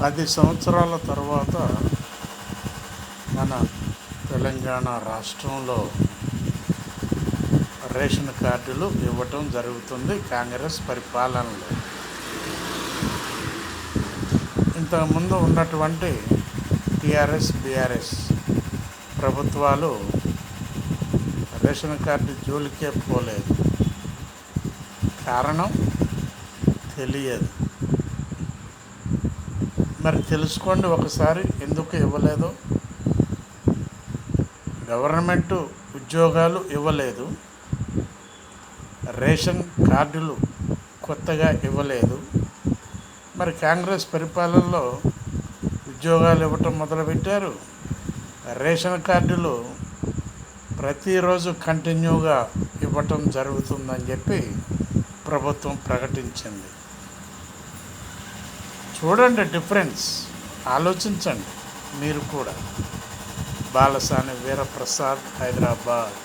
10 సంవత్సరాల తర్వాత మన తెలంగాణ రాష్ట్రంలో రేషన్ కార్డులు ఇవ్వటం జరుగుతుంది కాంగ్రెస్ పరిపాలనలో. ఇంతకుముందు ఉన్నటువంటి టీఆర్ఎస్ బీఆర్ఎస్ ప్రభుత్వాలు రేషన్ కార్డు జోలికే పోలేదు. కారణం తెలియదు. మరి తెలుసుకోండి ఒకసారి ఎందుకు ఇవ్వలేదు. గవర్నమెంట్ ఉద్యోగాలు ఇవ్వలేదు, రేషన్ కార్డులు కొత్తగా ఇవ్వలేదు. మరి కాంగ్రెస్ పరిపాలనలో ఉద్యోగాలు ఇవ్వటం మొదలుపెట్టారు. రేషన్ కార్డులు ప్రతిరోజు కంటిన్యూగా ఇవ్వటం జరుగుతుందని చెప్పి ప్రభుత్వం ప్రకటించింది. చూడండి డిఫరెన్స్, ఆలోచించండి మీరు కూడా. బాలసాని వీరప్రసాద్, హైదరాబాద్.